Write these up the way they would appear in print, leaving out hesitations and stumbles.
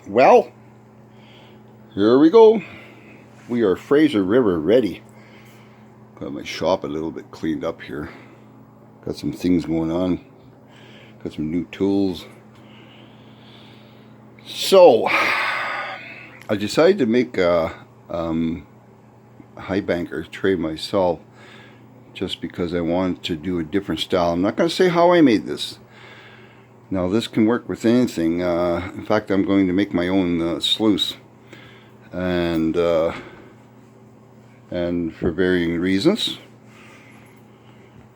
Well, here we go. We are Fraser River ready. Got my shop a little bit cleaned up here. Got some things going on. Got some new tools. So, I decided to make a high banker tray myself just because I wanted to do a different style. I'm not going to say how I made this. Now this can work with anything. In fact, I'm going to make my own sluice, and for varying reasons.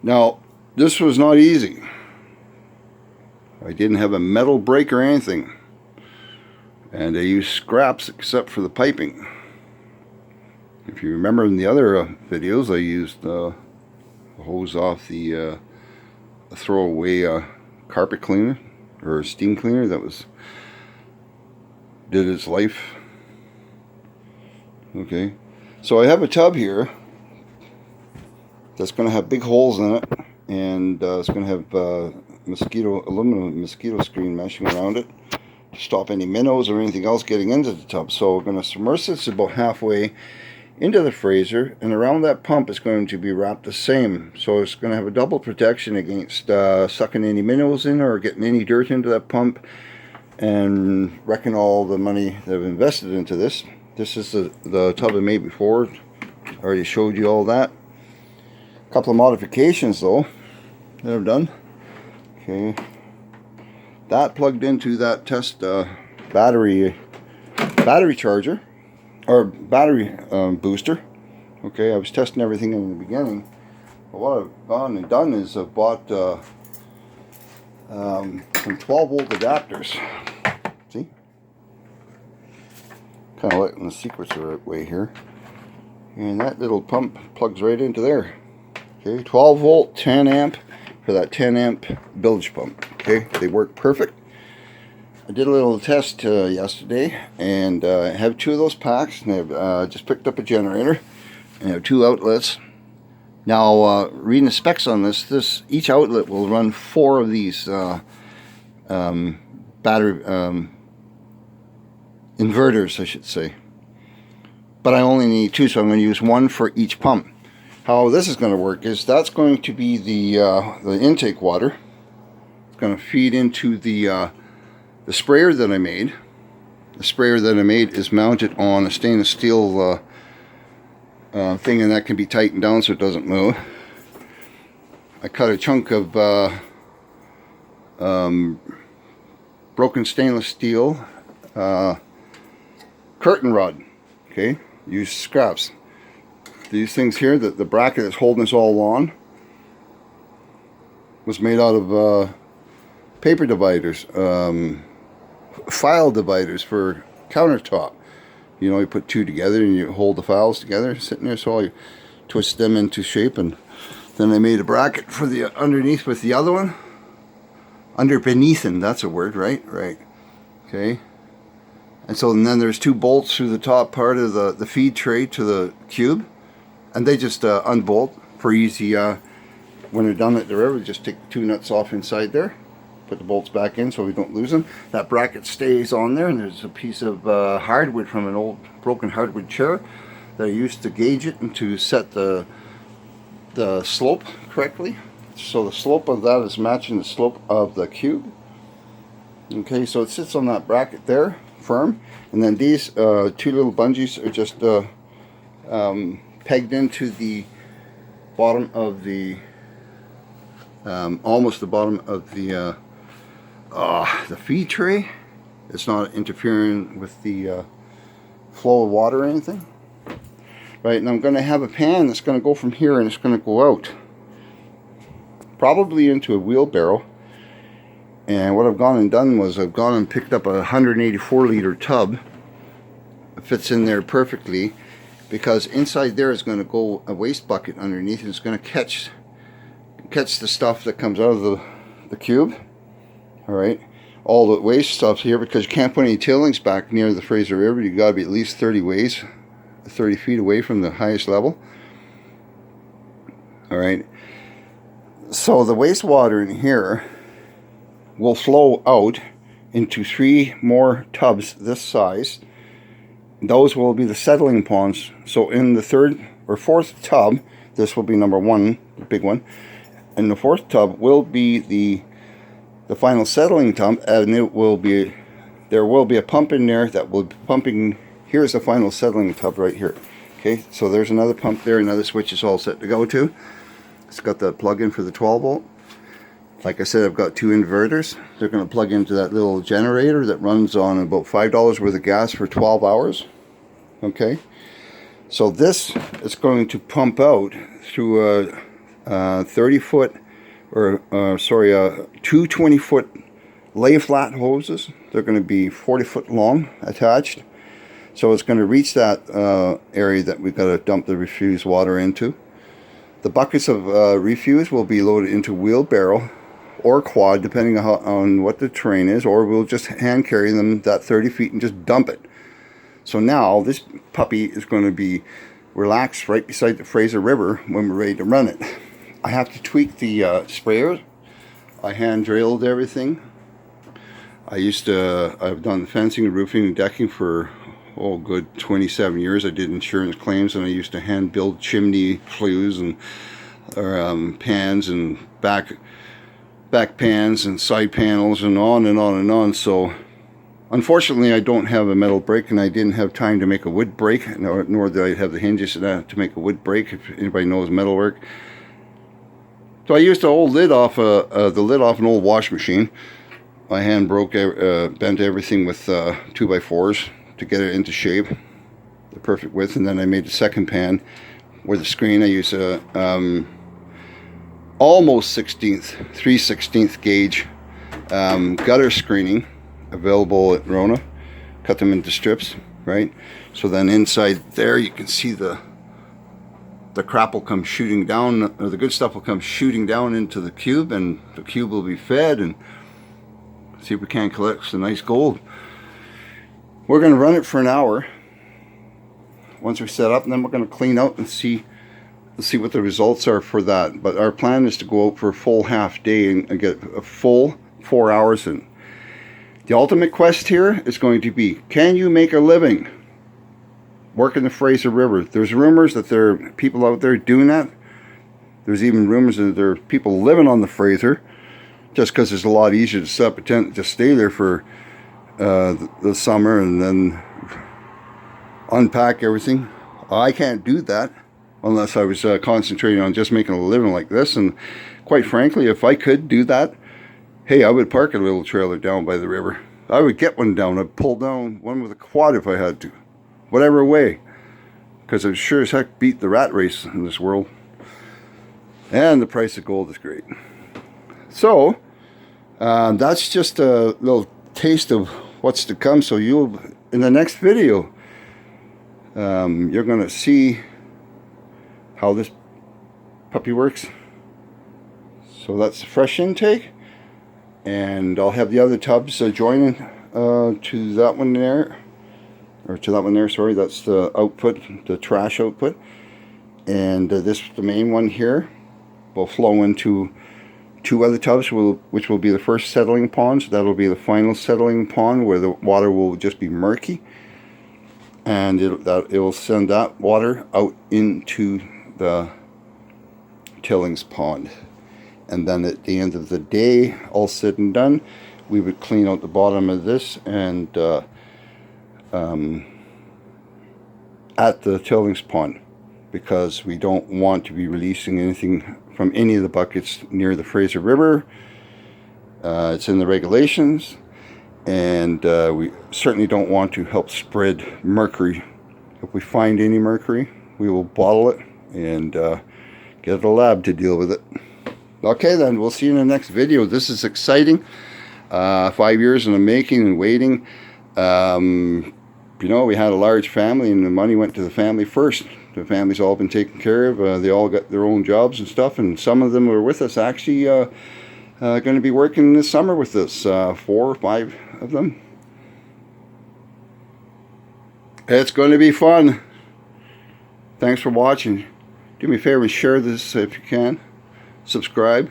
Now this was not easy. I didn't have a metal brake or anything, and I used scraps except for the piping. If you remember in the other videos, I used a hose off the throwaway carpet cleaner or steam cleaner that did its life. Okay, so I have a tub here that's going to have big holes in it, and it's going to have aluminum mosquito screen meshing around it to stop any minnows or anything else getting into the tub. So we're going to submerge this about halfway into the Fraser, and around that pump is going to be wrapped the same. So it's going to have a double protection against sucking any minnows in or getting any dirt into that pump, and reckon all the money that I've invested into this. This is the tub I made before. I already showed you all that. A couple of modifications though that I've done. Okay, that plugged into that test battery charger, or battery booster. Okay, I was testing everything in the beginning, but what I've gone and done is I've bought some 12-volt adapters. See, kind of letting the secrets the right way here, and that little pump plugs right into there. Okay, 12-volt, 10 amp for that 10 amp bilge pump. Okay, they work perfect. I did a little test yesterday, and I have two of those packs, and I've just picked up a generator, and I have two outlets. Now, reading the specs on this each outlet will run 4 of these battery inverters, I should say. But I only need 2, so I'm going to use 1 for each pump. How this is going to work is that's going to be the intake water. It's going to feed into the sprayer that I made. The sprayer that I made is mounted on a stainless steel thing, and that can be tightened down so it doesn't move. I cut a chunk of broken stainless steel curtain rod. Okay, use scraps. These things here, the bracket that's holding this all on, was made out of paper dividers. File dividers for countertop. You know, you put 2 together and you hold the files together sitting there, so I twist them into shape, and then I made a bracket for the underneath with the other one. Beneath, that's a word, right? Right. Okay. And so then there's 2 bolts through the top part of the feed tray to the cube, and they just unbolt for easy. When they're done at the river, just take 2 nuts off inside there. Put the bolts back in so we don't lose them. That bracket stays on there, and there's a piece of hardwood from an old broken hardwood chair that I used to gauge it and to set the slope correctly. So the slope of that is matching the slope of the cube. Okay, so it sits on that bracket there, firm. And then these 2 little bungees are just pegged into the bottom of the almost the bottom of the feed tray. It's not interfering with the flow of water or anything. Right, and I'm going to have a pan that's going to go from here, and it's going to go out probably into a wheelbarrow. And what I've gone and done was I've gone and picked up a 184 liter tub. It fits in there perfectly, because inside there is going to go a waste bucket underneath, and it's going to catch the stuff that comes out of the cube. Alright, all the waste stuff here, because you can't put any tailings back near the Fraser River. You got to be at least 30 feet away from the highest level. Alright, so the wastewater in here will flow out into 3 more tubs this size. Those will be the settling ponds. So in the 3rd or 4th tub, this will be number 1, the big one, and the 4th tub will be the final settling tub, and there will be a pump in there that will be pumping. Here's the final settling tub right here. Okay, so there's another pump there, another switch is all set to go to. It's got the plug-in for the 12 volt. Like I said, I've got 2 inverters. They're going to plug into that little generator that runs on about $5 worth of gas for 12 hours. Okay, so this is going to pump out through a 30-foot, or two 20-foot lay flat hoses. They're going to be 40-foot long attached. So it's going to reach that area that we've got to dump the refuse water into. The buckets of refuse will be loaded into wheelbarrow or quad, depending on what the terrain is, or we'll just hand carry them that 30 feet and just dump it. So now this puppy is going to be relaxed right beside the Fraser River when we're ready to run it. I have to tweak the sprayer. I hand drilled everything. I've done fencing, roofing, and decking for good 27 years. I did insurance claims, and I used to hand build chimney flues and pans and back pans and side panels and on and on and on. So unfortunately I don't have a metal brake, and I didn't have time to make a wood brake, nor did I have the hinges to make a wood brake, if anybody knows metalwork. So I used the old lid off the lid off an old wash machine. I hand bent everything with 2x4s to get it into shape, the perfect width, and then I made the second pan where the screen. I use a almost 3/16 gauge gutter screening available at Rona. Cut them into strips, right? So then inside there you can see the crap will come shooting down, or the good stuff will come shooting down into the cube, and the cube will be fed, and see if we can collect some nice gold. We're going to run it for an hour once we set up, and then we're going to clean out and see what the results are for that. But our plan is to go out for a full half day and get a full 4 hours in. The ultimate quest here is going to be, can you make a living working the Fraser River? There's rumors that there are people out there doing that. There's even rumors that there are people living on the Fraser, just because it's a lot easier to set up a tent and just stay there for the summer and then unpack everything. I can't do that unless I was concentrating on just making a living like this. And quite frankly, if I could do that, hey, I would park a little trailer down by the river. I would get one down. I'd pull down one with a quad if I had to, whatever way, because I sure as heck beat the rat race in this world. And the price of gold is great. So that's just a little taste of what's to come. So you'll, in the next video, you're going to see how this puppy works. So that's the fresh intake, and I'll have the other tubs joining to that one there, or to that one there, sorry. That's the output, the trash output, and the main one here will flow into 2 other tubs, which will be the first settling ponds. That'll be the final settling pond where the water will just be murky, and it will send that water out into the Tillings pond. And then at the end of the day, all said and done, we would clean out the bottom of this and at the Tillings pond, because we don't want to be releasing anything from any of the buckets near the Fraser River. It's in the regulations, and we certainly don't want to help spread mercury. If we find any mercury, we will bottle it and get a lab to deal with it. Okay, then we'll see you in the next video. This is exciting. 5 years in the making and waiting. You know, we had a large family, and the money went to the family first. The family's all been taken care of. They all got their own jobs and stuff, and some of them are with us actually going to be working this summer with us, 4 or 5 of them. It's going to be fun. Thanks for watching. Do me a favor and share this if you can. Subscribe,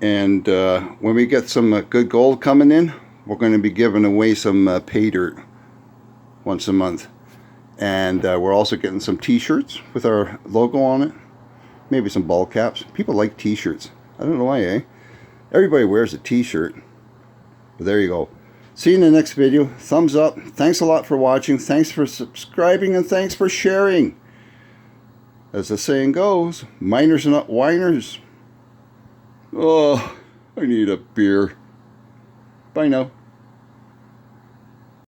and when we get some good gold coming in, we're going to be giving away some pay dirt once a month. And we're also getting some t-shirts with our logo on it. Maybe some ball caps. People like t-shirts. I don't know why, eh? Everybody wears a t-shirt. But there you go. See you in the next video. Thumbs up. Thanks a lot for watching. Thanks for subscribing. And thanks for sharing. As the saying goes, miners are not whiners. Oh, I need a beer. Bye now.